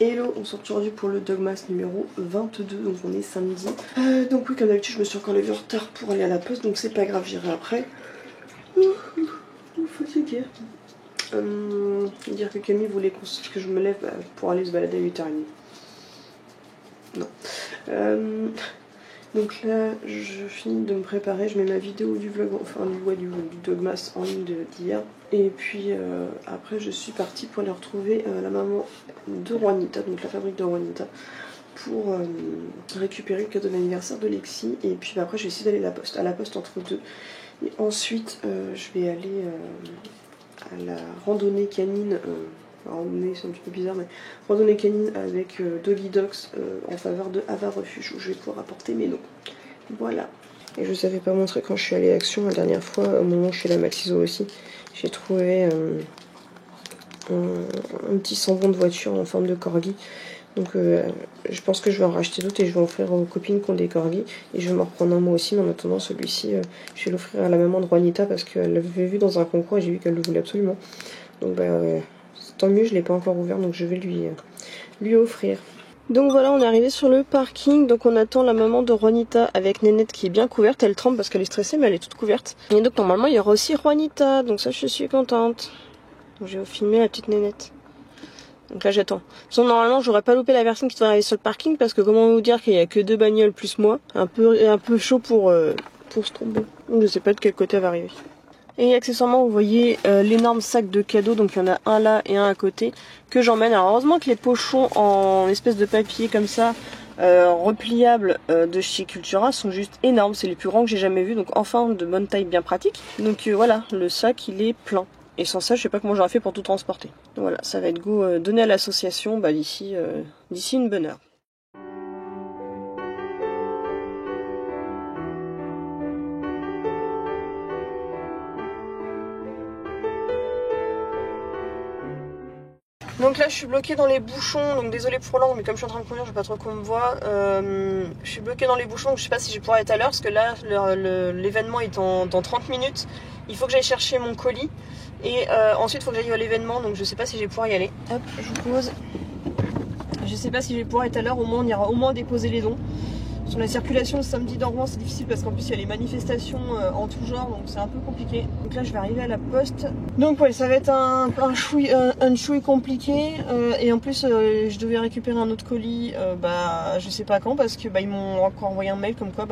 Hello, on se retrouve aujourd'hui pour le Dogmas numéro 22, donc on est samedi. Donc oui, comme d'habitude, je me suis encore levée en retard pour aller à la poste, donc c'est pas grave, j'irai après. Fatiguée. Dire que Camille voulait que je me lève pour aller se balader à 8h30. Non. Donc là, je finis de me préparer, je mets ma vidéo du vlog, enfin du Dogmas en ligne d'hier. Et puis après, je suis partie pour aller retrouver la maman de Juanita, donc la fabrique de Juanita, pour récupérer le cadeau d'anniversaire de Lexi. Et puis après, je vais essayer d'aller à la poste entre deux. Et ensuite, je vais aller à la randonnée canine. Randonnée, c'est un petit peu bizarre, mais randonnée canine avec Doggy Dogs en faveur de Ava Refuge, où je vais pouvoir apporter mes noms. Voilà. Et je ne vous avais pas montré quand je suis allée à Action la dernière fois, au moment où je suis allée à Maxiso aussi. J'ai trouvé un petit sambon de voiture en forme de corgi. Donc je pense que je vais en racheter d'autres et je vais en offrir aux copines qui ont des corgis. Et je vais m'en reprendre un moi aussi, mais en attendant celui-ci, je vais l'offrir à la maman de Juanita parce qu'elle l'avait vu dans un concours et j'ai vu qu'elle le voulait absolument. Donc tant mieux, je ne l'ai pas encore ouvert, donc je vais lui offrir. Donc voilà, on est arrivé sur le parking, donc on attend la maman de Juanita avec Nénette qui est bien couverte, elle tremble parce qu'elle est stressée mais elle est toute couverte. Et donc normalement il y aura aussi Juanita, donc ça je suis contente. Donc je vais filmer la petite Nénette. Donc là j'attends. Sinon normalement j'aurais pas loupé la personne qui devrait arriver sur le parking parce que comment vous dire qu'il y a que 2 bagnoles plus moi, un peu chaud pour se tromper. Donc je sais pas de quel côté elle va arriver. Et accessoirement vous voyez l'énorme sac de cadeaux, donc il y en a un là et un à côté que j'emmène. Alors heureusement que les pochons en espèce de papier comme ça repliables de chez Cultura sont juste énormes, c'est les plus grands que j'ai jamais vus, donc enfin de bonne taille, bien pratique. Donc voilà, le sac il est plein. Et sans ça je sais pas comment j'aurais fait pour tout transporter. Donc voilà, ça va être donné à l'association d'ici une bonne heure. Donc là je suis bloquée dans les bouchons, donc désolé pour l'angle mais comme je suis en train de conduire je sais pas trop qu'on me voit. Je suis bloquée dans les bouchons donc je sais pas si je vais pouvoir être à l'heure parce que là l'événement est dans 30 minutes. Il faut que j'aille chercher mon colis et ensuite il faut que j'aille à l'événement, donc je sais pas si je vais pouvoir y aller. Hop, je vous pose. Je sais pas si je vais pouvoir être à l'heure, au moins on ira au moins déposer les dons. Sur la circulation samedi dans Rouen c'est difficile parce qu'en plus il y a les manifestations en tout genre, donc c'est un peu compliqué. Donc là je vais arriver à la poste. Donc ouais, ça va être un chouï compliqué et en plus je devais récupérer un autre colis je sais pas quand parce que ils m'ont encore envoyé un mail comme quoi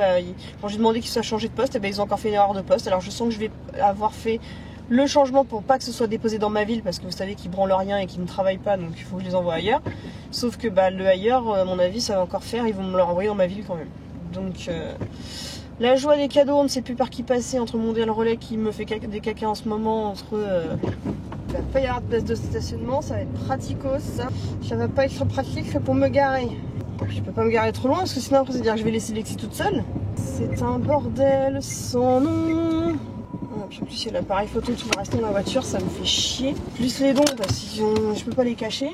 quand j'ai demandé qu'il soit changé de poste et ils ont encore fait une erreur de poste. Alors je sens que je vais avoir fait le changement pour pas que ce soit déposé dans ma ville parce que vous savez qu'ils branlent rien et qu'ils ne travaillent pas, donc il faut que je les envoie ailleurs. Sauf que le ailleurs, à mon avis, ça va encore faire, ils vont me le renvoyer dans ma ville quand même. Donc la joie des cadeaux, on ne sait plus par qui passer entre mon le relais qui me fait des caca en ce moment, il va pas y avoir de place de stationnement, ça va être praticos ça. Ça va pas être pratique pour me garer. Je peux pas me garer trop loin parce que sinon après c'est dire que je vais laisser Lexi toute seule. C'est un bordel sans nom. Puis en plus il y a l'appareil photo qui va rester dans la voiture, ça me fait chier. Plus les dons parce que je peux pas les cacher.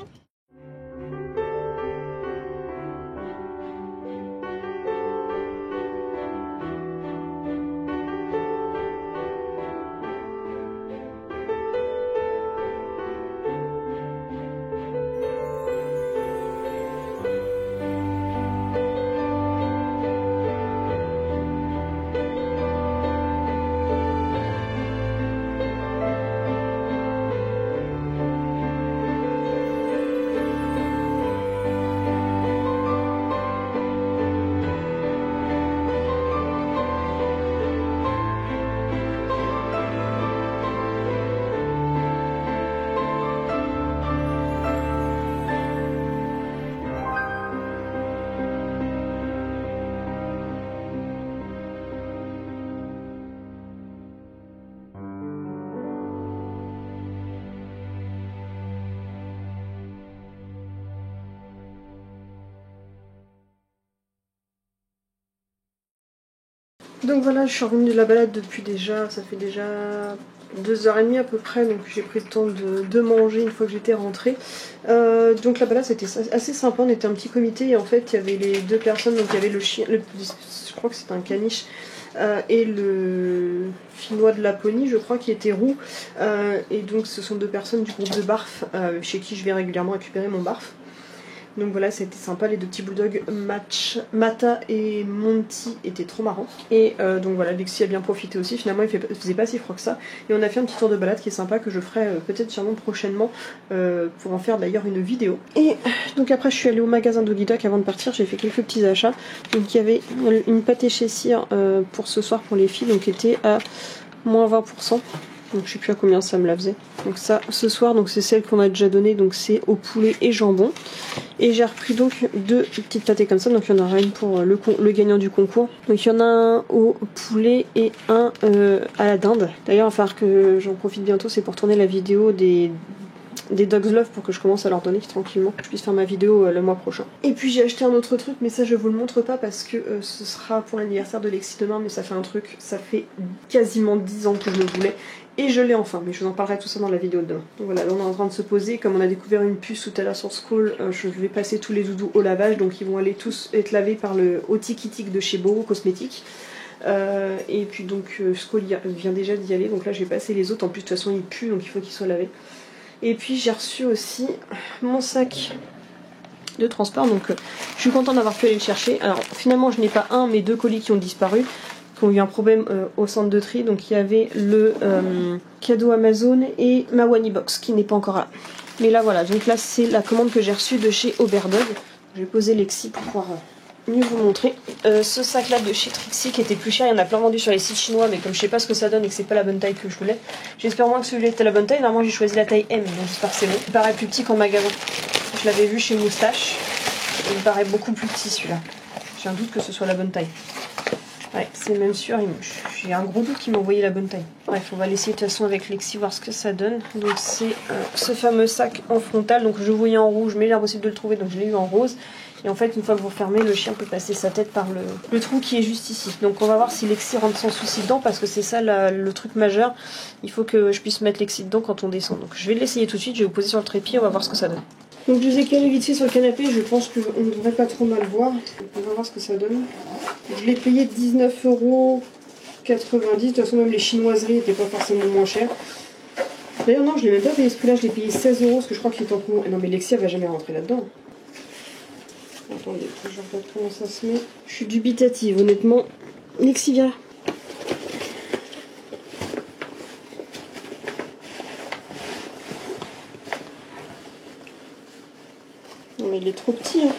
Donc voilà, je suis revenue de la balade depuis ça fait déjà 2h30 à peu près, donc j'ai pris le temps de manger une fois que j'étais rentrée. Donc la balade c'était assez sympa, on était un petit comité et en fait il y avait les 2 personnes, donc il y avait le chien, je crois que c'était un caniche, et le finnois de Laponie, je crois, qui était roux. Et donc ce sont 2 personnes du groupe de barf chez qui je vais régulièrement récupérer mon barf. Donc voilà, c'était sympa, les deux petits bulldogs Mata et Monty étaient trop marrants. Et donc voilà, Lexi a bien profité aussi, finalement il faisait pas si froid que ça. Et on a fait un petit tour de balade qui est sympa, que je ferai peut-être sûrement prochainement pour en faire d'ailleurs une vidéo. Et donc après je suis allée au magasin Doggy Dog avant de partir, j'ai fait quelques petits achats. Donc il y avait une pâté chez Cire pour ce soir pour les filles, donc qui était à moins 20%. Donc je sais plus à combien ça me la faisait. Donc ça, ce soir, donc c'est celle qu'on a déjà donnée, donc c'est au poulet et jambon. Et j'ai repris donc deux petites pâtés comme ça, donc il y en aura une pour le gagnant du concours. Donc il y en a un au poulet et un à la dinde. D'ailleurs, il va falloir que j'en profite bientôt, c'est pour tourner la vidéo des Dogs Love pour que je commence à leur donner tranquillement, que je puisse faire ma vidéo le mois prochain. Et puis j'ai acheté un autre truc, mais ça je vous le montre pas parce que ce sera pour l'anniversaire de Lexi demain, mais ça fait un truc, ça fait quasiment 10 ans que je le voulais. Et je l'ai enfin, mais je vous en parlerai tout ça dans la vidéo de demain. Donc voilà, là on est en train de se poser, comme on a découvert une puce tout à l'heure sur Scroll, je vais passer tous les doudous au lavage, donc ils vont aller tous être lavés par le Otikitik de chez Boro Cosmétiques. Et puis donc Scroll vient déjà d'y aller, donc là j'ai passé les autres, en plus de toute façon ils puent, donc il faut qu'ils soient lavés. Et puis j'ai reçu aussi mon sac de transport, donc je suis contente d'avoir pu aller le chercher. Alors finalement je n'ai pas un mais deux colis qui ont disparu, qui ont eu un problème au centre de tri. Donc il y avait le cadeau Amazon et ma Wani Box qui n'est pas encore là. Mais là voilà, donc là c'est la commande que j'ai reçue de chez Overdog. Je vais poser Lexi pour pouvoir mieux vous montrer. Ce sac là de chez Trixie qui était plus cher, il y en a plein vendu sur les sites chinois, mais comme je sais pas ce que ça donne et que c'est pas la bonne taille que je voulais, j'espère moins que celui-là était la bonne taille. Normalement j'ai choisi la taille M, donc j'espère que c'est bon. Il paraît plus petit qu'en magasin. Je l'avais vu chez Moustache, il me paraît beaucoup plus petit celui-là. J'ai un doute que ce soit la bonne taille. Ouais, c'est même sûr, j'ai un gros doute qu'il m'a envoyé la bonne taille. Bref, on va l'essayer de toute façon avec Lexi, voir ce que ça donne. Donc c'est ce fameux sac en frontal, donc je le voyais en rouge, mais il est impossible de le trouver, donc je l'ai eu en rose. Et en fait, une fois que vous fermez, le chien peut passer sa tête par le trou qui est juste ici. Donc on va voir si Lexi rentre sans souci dedans, parce que c'est ça le truc majeur. Il faut que je puisse mettre Lexi dedans quand on descend. Donc je vais l'essayer tout de suite, je vais vous poser sur le trépied, on va voir ce que ça donne. Donc je les ai calés vite fait sur le canapé, je pense qu'on ne devrait pas trop mal voir. On va voir ce que ça donne. Je l'ai payé 19,90 €. De toute façon même les chinoiseries n'étaient pas forcément moins chères. D'ailleurs non, je l'ai même pas payé ce prix-là, je l'ai payé 16 €, parce que je crois qu'il est en cours. Non mais Lexi elle va jamais rentrer là-dedans. Attendez, je regarde comment ça se met. Je suis dubitative, honnêtement. Lexi, viens là. Non mais il est trop petit, hein.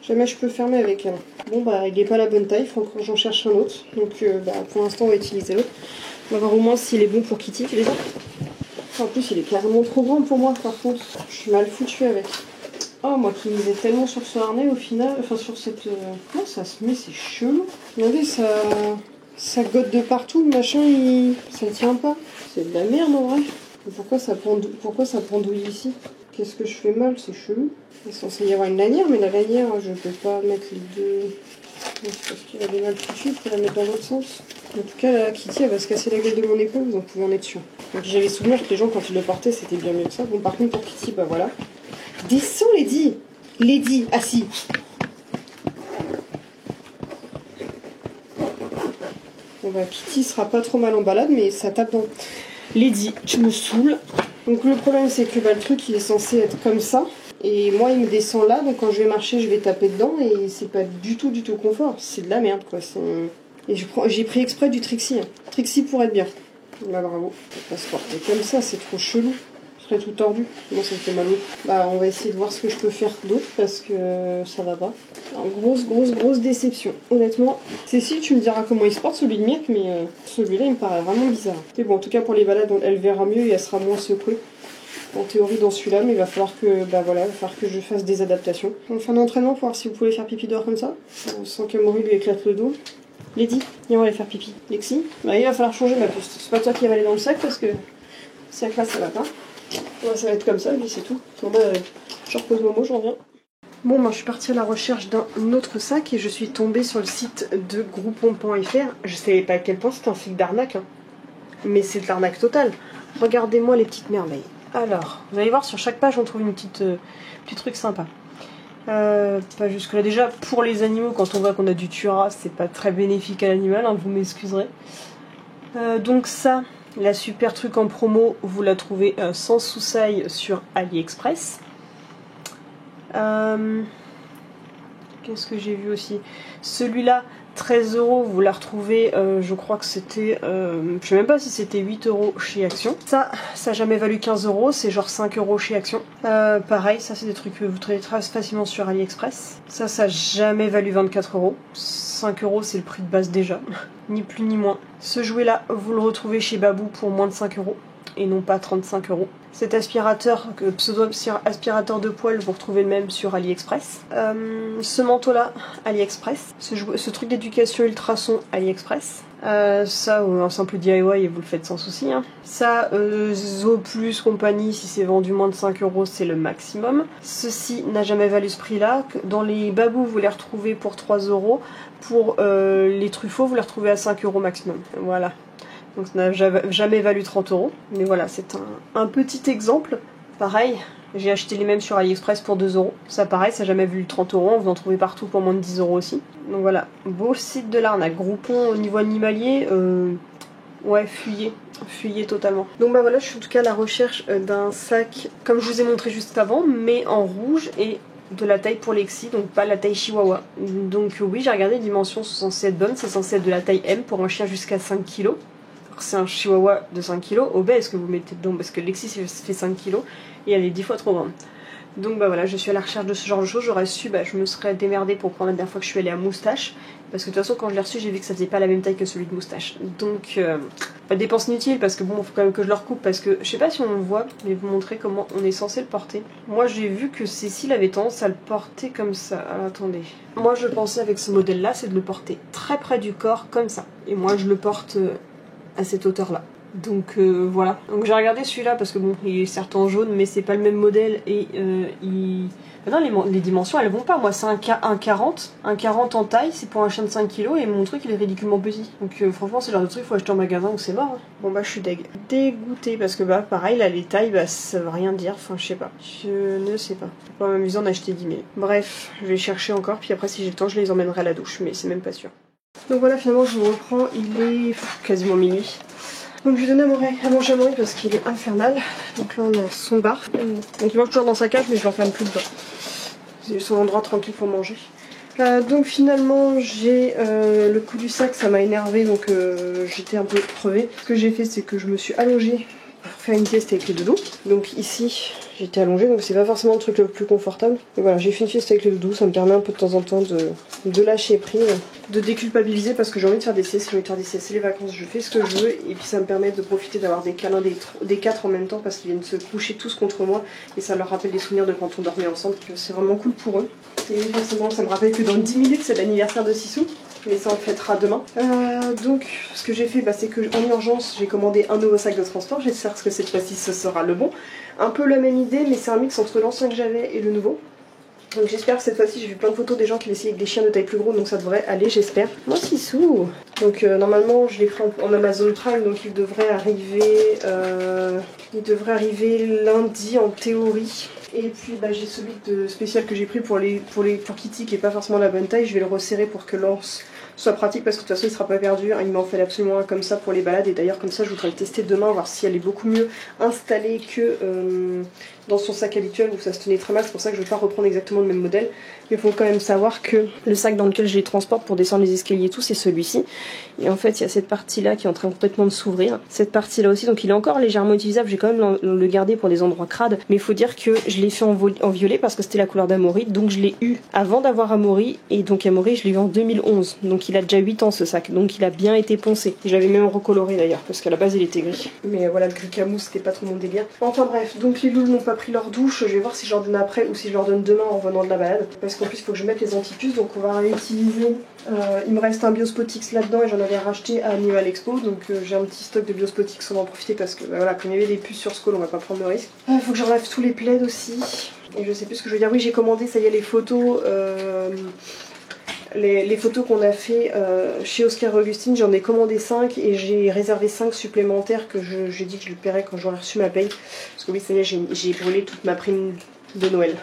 Jamais je peux fermer avec elle. Bon bah il est pas la bonne taille, il faut encore que j'en cherche un autre. Donc pour l'instant on va utiliser l'autre. On va voir au moins s'il est bon pour Kitty déjà. En plus il est carrément trop grand pour moi par contre. Je suis mal foutue avec. Oh moi qui misais tellement sur ce harnais au final, enfin sur cette... Comment ça se met, c'est chelou. Regardez ça gotte de partout, le machin ça tient pas. C'est de la merde en vrai. Pourquoi ça pendouille ici? Qu'est-ce que je fais mal, c'est chelou. Il est censé y avoir une lanière, mais la lanière, je peux pas mettre les deux. C'est parce qu'il a des mal foutu, il faut la mettre dans l'autre sens. En tout cas, la Kitty, elle va se casser la gueule de mon épaule, vous en pouvez en être sûr. Donc j'avais souvenir que les gens, quand ils le portaient, c'était bien mieux que ça. Bon, par contre, pour Kitty, bah voilà. Descends, Lady! Lady, assis! Bon, bah, Kitty sera pas trop mal en balade, mais ça tape dans. Lady, tu me saoules. Donc le problème c'est que le truc il est censé être comme ça. Et moi il me descend là, donc quand je vais marcher je vais taper dedans et c'est pas du tout confort. C'est de la merde quoi. Et j'ai pris exprès du Trixie. Hein. Trixie pour être bien. Là bravo. Faut pas se porter comme ça, c'est trop chelou. Je serais tout tordu. Moi ça me fait mal. Bah on va essayer de voir ce que je peux faire d'autre parce que ça va pas. Alors, grosse déception. Honnêtement, Cécile, tu me diras comment il se porte celui de Mirk, mais celui-là il me paraît vraiment bizarre. Mais bon, en tout cas pour les balades, elle verra mieux et elle sera moins secouée. En théorie dans celui-là, mais il va falloir que, il va falloir que je fasse des adaptations. On va faire un entraînement pour voir si vous pouvez faire pipi dehors comme ça, sans que Maury lui éclate le dos. Lady, viens on va aller faire pipi. Lexi, bah, il va falloir changer ma puce. C'est pas toi qui vas aller dans le sac parce que ce sac là ça va pas. Ouais, ça va être comme ça, puis c'est tout. Bon, bah, je repose Momo, j'en reviens. Bon, moi je suis partie à la recherche d'un autre sac et je suis tombée sur le site de groupon.fr. Je savais pas à quel point c'était un site d'arnaque, hein. Mais c'est de l'arnaque totale. Regardez-moi les petites merveilles. Alors, vous allez voir, sur chaque page on trouve une petit truc sympa. Pas jusque là. Déjà, pour les animaux, quand on voit qu'on a du Tura, c'est pas très bénéfique à l'animal, hein, vous m'excuserez. Donc ça, la super truc en promo, vous la trouvez sans sous-saille sur AliExpress. Qu'est-ce que j'ai vu aussi? Celui-là, 13 €, vous la retrouvez, je crois que c'était, je sais même pas si c'était 8 € chez Action. Ça a jamais valu 15 €, c'est genre 5 € chez Action. Pareil, ça c'est des trucs que vous trouvez très facilement sur AliExpress. Ça a jamais valu 24 €. 5 € c'est le prix de base déjà, ni plus ni moins. Ce jouet-là, vous le retrouvez chez Babou pour moins de 5 € et non pas 35 €. Cet aspirateur, pseudo-aspirateur de poêle, vous retrouvez le même sur AliExpress. Ce manteau-là, AliExpress. Ce truc d'éducation ultrason, AliExpress. Ça, un simple DIY et vous le faites sans souci. Hein. Ça, Zo Plus compagnie, si c'est vendu moins de 5 €, c'est le maximum. Ceci n'a jamais valu ce prix-là. Dans les Babou, vous les retrouvez pour 3 €. Pour les Truffaut, vous les retrouvez à 5 € maximum. Voilà. Donc ça n'a jamais valu 30 €. Mais voilà, c'est un petit exemple. Pareil, j'ai acheté les mêmes sur AliExpress pour 2 €. Ça pareil, ça n'a jamais valu 30 €. Vous en trouvez partout pour moins de 10 € aussi. Donc voilà, beau site de l'arnaque. Groupon au niveau animalier, ouais, fuyez totalement. Donc bah voilà, je suis en tout cas à la recherche d'un sac, comme je vous ai montré juste avant, mais en rouge et de la taille pour Lexi, donc pas la taille Chihuahua. Donc oui, j'ai regardé, les dimensions sont censées être bonnes. C'est censé être de la taille M pour un chien jusqu'à 5 kg. C'est un chihuahua de 5 kg, obèse que vous mettez dedans, parce que Lexi fait 5 kg et elle est 10 fois trop grande. Donc bah voilà, je suis à la recherche de ce genre de choses. J'aurais su, bah, je me serais démerdée pour prendre la dernière fois que je suis allée à Moustache, parce que de toute façon quand je l'ai reçu, j'ai vu que ça faisait pas la même taille que celui de Moustache. Donc pas de dépense inutile, parce que bon, il faut quand même que je le recoupe, parce que je sais pas si on le voit, mais vous montrer comment on est censé le porter. Moi j'ai vu que Cécile avait tendance à le porter comme ça. Alors, attendez. Moi je pensais avec ce modèle là, c'est de le porter très près du corps, comme ça. Et moi je le porte à cette hauteur là. Donc voilà. Donc j'ai regardé celui-là parce que bon, il est certes en jaune, mais c'est pas le même modèle et non, les dimensions elles vont pas. Moi c'est un 40 en taille, c'est pour un chien de 5 kg et mon truc il est ridiculement petit. Donc franchement c'est le genre de truc faut acheter en magasin ou c'est mort. Hein. Bon bah je suis dégoûtée parce que bah pareil là les tailles bah ça veut rien dire, enfin je sais pas. Je ne sais pas. C'est pas m'amuser d'en acheter 10 000. Bref, je vais chercher encore puis après si j'ai le temps je les emmènerai à la douche mais c'est même pas sûr. Donc voilà, finalement je vous reprends, il est quasiment minuit. Donc je vais donner à manger à Maury parce qu'il est infernal. Donc là on a son bar. Donc il mange toujours dans sa cage mais je l'enferme plus dedans. C'est son endroit tranquille pour manger. Donc finalement j'ai le coup du sac, ça m'a énervé donc j'étais un peu crevée. Ce que j'ai fait c'est que je me suis allongée pour faire une sieste avec les doudous. Donc ici j'étais allongée donc c'est pas forcément le truc le plus confortable. Et voilà, j'ai fait une sieste avec les doudous, ça me permet un peu de temps en temps de lâcher prise, de déculpabiliser parce que j'ai envie de faire des siestes, c'est les vacances, je fais ce que je veux et puis ça me permet de profiter d'avoir des câlins des quatre en même temps parce qu'ils viennent se coucher tous contre moi et ça leur rappelle des souvenirs de quand on dormait ensemble, c'est vraiment cool pour eux. Et forcément ça me rappelle que dans 10 minutes c'est l'anniversaire de Sissou. Mais ça on le fêtera demain. Donc ce que j'ai fait bah, c'est que en urgence j'ai commandé un nouveau sac de transport. J'espère que cette fois-ci ce sera le bon. Un peu la même idée mais c'est un mix entre l'ancien que j'avais et le nouveau. Donc j'espère que cette fois-ci, j'ai vu plein de photos des gens qui l'essayaient avec des chiens de taille plus gros, donc ça devrait aller, j'espère. Moi, Sissou. Donc normalement, je l'ai pris en Amazon Prime, donc il devrait arriver lundi en théorie. Et puis bah, j'ai celui de spécial que j'ai pris pour Kitty qui est pas forcément la bonne taille. Je vais le resserrer pour que Lance soit pratique parce que de toute façon il sera pas perdu. Il m'en fait absolument un comme ça pour les balades et d'ailleurs comme ça je voudrais le tester demain, voir si elle est beaucoup mieux installée que dans son sac habituel où ça se tenait très mal. C'est pour ça que je ne vais pas reprendre exactement le même modèle. Mais il faut quand même savoir que le sac dans lequel je les transporte pour descendre les escaliers et tout, c'est celui-ci. Et en fait il y a cette partie là qui est en train complètement de s'ouvrir. Cette partie là aussi, donc il est encore légèrement utilisable. J'ai quand même le garder pour des endroits crades. Mais il faut dire que je l'ai fait en violet parce que c'était la couleur d'Amaury. Donc je l'ai eu avant d'avoir Amaury. Et donc Amaury je l'ai eu en 2011. Donc il a déjà 8 ans ce sac. Donc il a bien été poncé. J'avais même recoloré d'ailleurs parce qu'à la base il était gris. Mais voilà, le gris camou c'était pas trop mon délire. Enfin bref, donc les louls n'ont pas pris leur douche. Je vais voir si je leur donne après ou si je leur donne demain en revenant de la balade. Parce qu'en plus il faut que je mette les antipuces. Donc on va réutiliser. Il me reste un Biospotix là-dedans et j'en avais racheté à Animal Expo. Donc j'ai un petit stock de Biospotix, on va en profiter parce que bah, voilà, comme il y avait des puces sur Skoll, on va pas prendre le risque. Il faut que j'enlève tous les plaids aussi. Et je sais plus ce que je veux dire. Oui, j'ai commandé, ça y est, les photos. Les photos qu'on a fait chez Oscar Augustine, j'en ai commandé 5 et j'ai réservé 5 supplémentaires que j'ai dit que je le paierais quand j'aurai reçu ma paye. Parce que oui, ça y est, j'ai brûlé toute ma prime de Noël.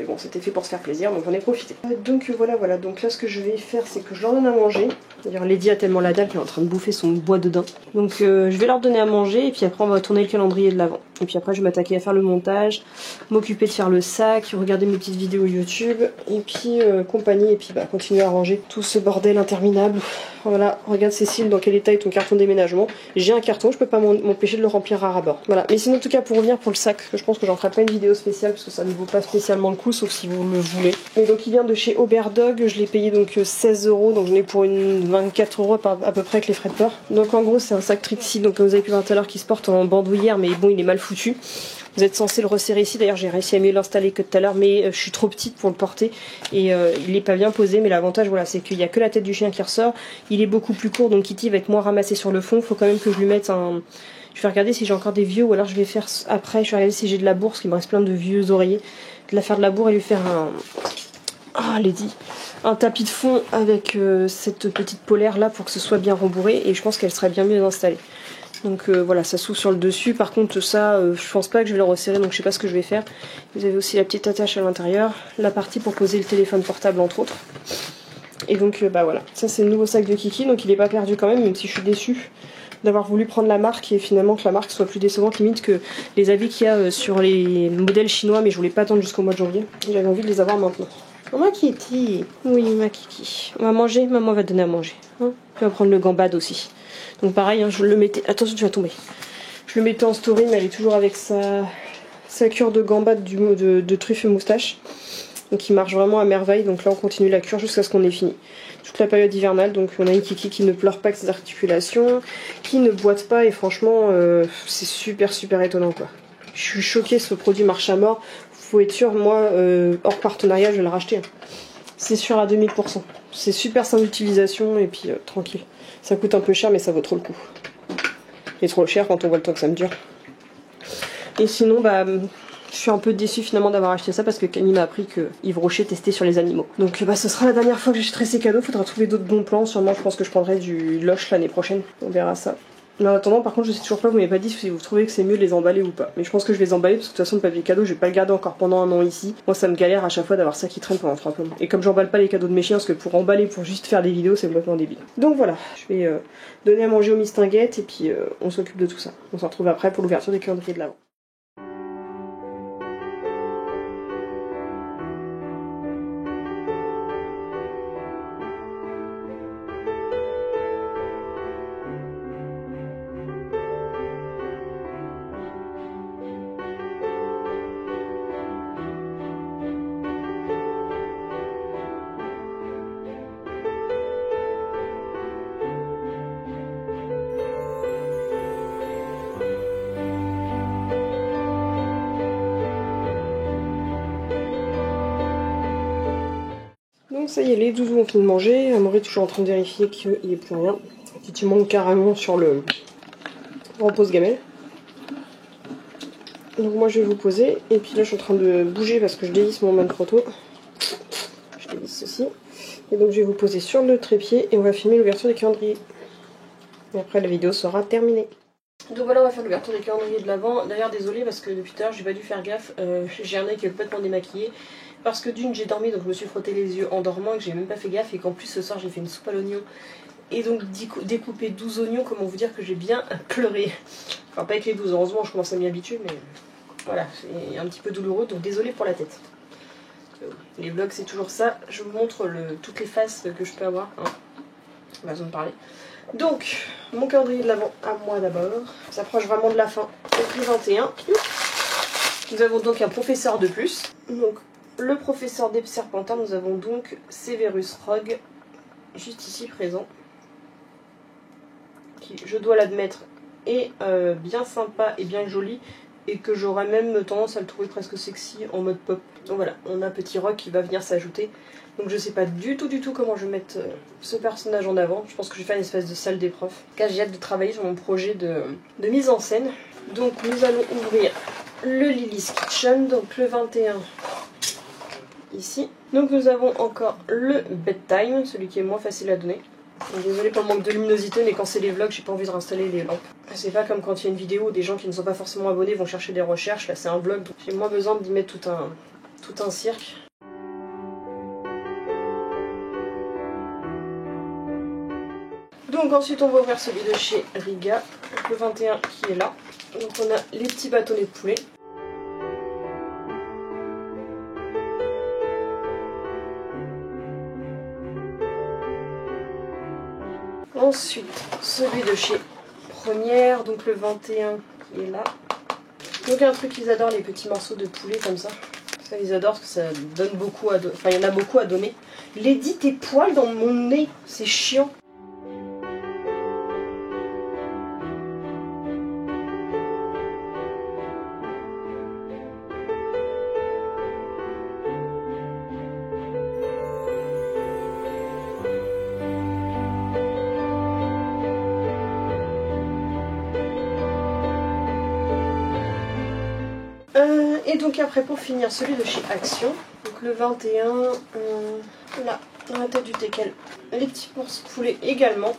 Mais bon, c'était fait pour se faire plaisir, donc j'en ai profité. Donc voilà. Donc là, ce que je vais faire, c'est que je leur donne à manger. D'ailleurs, Lady a tellement la dalle qu'elle est en train de bouffer son bois de daim. Donc je vais leur donner à manger et puis après, on va tourner le calendrier de l'avant. Et puis après je vais m'attaquer à faire le montage, m'occuper de faire le sac, regarder mes petites vidéos YouTube, et puis compagnie, et puis bah, continuer à ranger tout ce bordel interminable. Voilà, regarde Cécile dans quel état est ton carton déménagement. J'ai un carton, je peux pas m'empêcher de le remplir à ras-bord. Voilà, mais sinon en tout cas pour revenir pour le sac, je pense que j'en ferai pas une vidéo spéciale parce que ça ne vaut pas spécialement le coup, sauf si vous le voulez. Et donc il vient de chez Oberdog, je l'ai payé donc 16 €, donc j'en ai pour une 24 € à peu près avec les frais de port. Donc en gros c'est un sac Trixie, donc comme vous avez pu voir tout à l'heure, qui se porte en bandoulière, mais bon il est mal foutu. Vous êtes censé le resserrer ici, d'ailleurs j'ai réussi à mieux l'installer que tout à l'heure, mais je suis trop petite pour le porter et il est pas bien posé. Mais l'avantage voilà, c'est qu'il n'y a que la tête du chien qui ressort, il est beaucoup plus court donc Kitty va être moins ramassée sur le fond. Faut quand même que je lui mette un... Je vais regarder si j'ai encore des vieux ou alors je vais faire après, je vais regarder si j'ai de la bourse, il me reste plein de vieux oreillers, de la faire de la bourre et lui faire un... Ah, Lady, un tapis de fond avec cette petite polaire là pour que ce soit bien rembourré et je pense qu'elle serait bien mieux installée. Donc voilà, ça s'ouvre sur le dessus. Par contre ça, je pense pas que je vais le resserrer, donc je sais pas ce que je vais faire. Vous avez aussi la petite attache à l'intérieur, la partie pour poser le téléphone portable entre autres. Et donc bah voilà, ça c'est le nouveau sac de Kiki, donc il est pas perdu quand même si je suis déçue d'avoir voulu prendre la marque et finalement que la marque soit plus décevante limite que les avis qu'il y a sur les modèles chinois, mais je voulais pas attendre jusqu'au mois de janvier. J'avais envie de les avoir maintenant. Oh, ma Kitty, oui ma Kiki, on va manger, maman va donner à manger. Hein, tu vas prendre le gambade aussi. Donc pareil, hein, je le mettais... Attention, tu vas tomber. Je le mettais en story, mais elle est toujours avec sa cure de gambade de truffe et moustache. Donc il marche vraiment à merveille. Donc là, on continue la cure jusqu'à ce qu'on ait fini. Toute la période hivernale. Donc on a une Kiki qui ne pleure pas avec ses articulations, qui ne boite pas. Et franchement, c'est super super étonnant quoi. Je suis choquée, ce produit marche à mort. Faut être sûr, moi, hors partenariat, je vais le racheter. Hein. C'est sûr à 2000%. C'est super simple d'utilisation et puis tranquille. Ça coûte un peu cher mais ça vaut trop le coup. Et trop cher quand on voit le temps que ça me dure. Et sinon bah je suis un peu déçue finalement d'avoir acheté ça parce que Camille m'a appris que Yves Rocher testait sur les animaux. Donc bah ce sera la dernière fois que j'achèterai ces cadeaux. Faudra trouver d'autres bons plans. Sûrement je pense que je prendrai du Lush l'année prochaine. On verra ça. Mais en attendant, par contre, je sais toujours pas, vous m'avez pas dit si vous trouvez que c'est mieux de les emballer ou pas. Mais je pense que je vais les emballer parce que de toute façon, le papier cadeau, je vais pas le garder encore pendant un an ici. Moi, ça me galère à chaque fois d'avoir ça qui traîne pendant 3 mois. Et comme j'emballe pas les cadeaux de mes chiens, parce que pour emballer, pour juste faire des vidéos, c'est complètement débile. Donc voilà, je vais donner à manger aux mistinguettes et puis on s'occupe de tout ça. On se retrouve après pour l'ouverture des calendriers de l'Avent. Donc ça y est, les doudous ont fini de manger. Amaury est toujours en train de vérifier qu'il n'y ait plus rien. Tu manques carrément sur le repose-gamelle. Donc moi je vais vous poser. Et puis là je suis en train de bouger parce que je dévisse mon Manfrotto. Je dévisse ceci. Et donc je vais vous poser sur le trépied et on va filmer l'ouverture des calendriers. Et après la vidéo sera terminée. Donc voilà, on va faire l'ouverture des calendriers de l'Avent. D'ailleurs désolé parce que depuis tout à l'heure j'ai pas dû faire gaffe. J'ai un œil qui est complètement démaquillé. Parce que d'une j'ai dormi donc je me suis frotté les yeux en dormant et que j'ai même pas fait gaffe et qu'en plus ce soir j'ai fait une soupe à l'oignon et donc découpé 12 oignons. Comment vous dire que j'ai bien pleuré. Enfin pas avec les 12, heureusement je commence à m'y habituer mais voilà, c'est un petit peu douloureux donc désolé pour la tête. Les vlogs c'est toujours ça, je vous montre toutes les faces que je peux avoir. Hein. On va en parler. Donc mon calendrier de l'Avent à moi d'abord, ça approche vraiment de la fin. Donc le 21, nous avons donc un professeur de plus. Donc le professeur des Serpentins, nous avons donc Severus Rogue, juste ici présent, qui, je dois l'admettre, est bien sympa et bien joli, et que j'aurais même tendance à le trouver presque sexy en mode pop. Donc voilà, on a un petit Rogue qui va venir s'ajouter. Donc je sais pas du tout comment je vais mettre ce personnage en avant. Je pense que je vais faire une espèce de salle des profs. Car j'ai hâte de travailler sur mon projet de mise en scène. Donc nous allons ouvrir le Lily's Kitchen, donc le 21. Ici. Donc nous avons encore le bedtime, celui qui est moins facile à donner. Désolée pour le manque de luminosité, mais quand c'est les vlogs, j'ai pas envie de réinstaller les lampes. C'est pas comme quand il y a une vidéo où des gens qui ne sont pas forcément abonnés vont chercher des recherches. Là c'est un vlog, donc j'ai moins besoin d'y mettre tout un cirque. Donc ensuite on va ouvrir celui de chez Riga, donc le 21 qui est là. Donc on a les petits bâtonnets de poulet. Ensuite celui de chez Première, donc le 21 qui est là. Donc un truc qu'ils adorent, les petits morceaux de poulet comme ça. Ça ils adorent parce que ça donne beaucoup à donner. Enfin il y en a beaucoup à donner. Lady, tes poils dans mon nez, c'est chiant. Et donc après pour finir celui de chez Action, donc le 21, là dans la tête du teckel, les petits poulets également.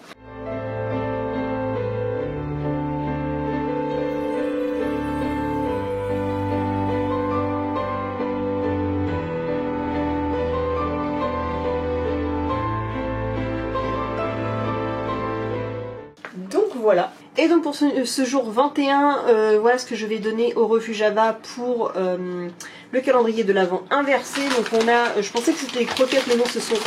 Donc voilà. Et donc pour ce jour 21, voilà ce que je vais donner au refuge Ava pour le calendrier de l'Avent inversé. Donc on a, je pensais que c'était des croquettes, mais non, ce sont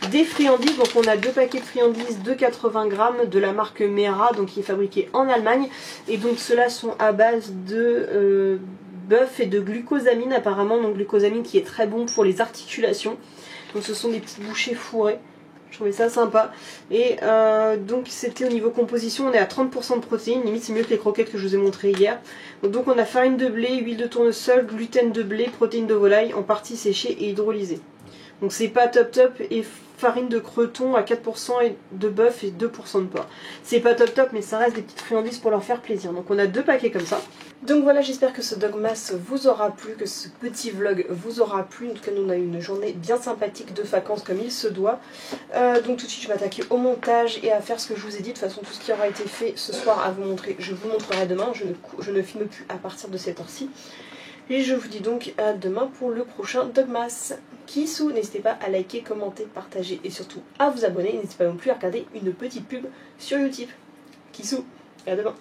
des friandises. Donc on a 2 paquets de friandises de 80 grammes de la marque Mera, donc qui est fabriquée en Allemagne. Et donc ceux-là sont à base de bœuf et de glucosamine apparemment. Donc glucosamine qui est très bon pour les articulations. Donc ce sont des petites bouchées fourrées. Je trouvais ça sympa. Et donc c'était au niveau composition, on est à 30% de protéines, limite c'est mieux que les croquettes que je vous ai montré hier. Donc on a farine de blé, huile de tournesol, gluten de blé, protéines de volaille en partie séchée et hydrolysée. Donc c'est pas top top, et farine de creton à 4% de bœuf et 2% de porc. C'est pas top top, mais ça reste des petites friandises pour leur faire plaisir. Donc on a 2 paquets comme ça. Donc voilà, j'espère que ce Dogmas vous aura plu, que ce petit vlog vous aura plu. En tout cas, nous on a eu une journée bien sympathique de vacances comme il se doit. Donc tout de suite je vais m'attaquer au montage et à faire ce que je vous ai dit. De toute façon tout ce qui aura été fait ce soir à vous montrer, je vous montrerai demain. Je ne filme plus à partir de cette heure-ci. Et je vous dis donc à demain pour le prochain Dogmas. Kissou, n'hésitez pas à liker, commenter, partager et surtout à vous abonner. N'hésitez pas non plus à regarder une petite pub sur YouTube. Kissou, à demain.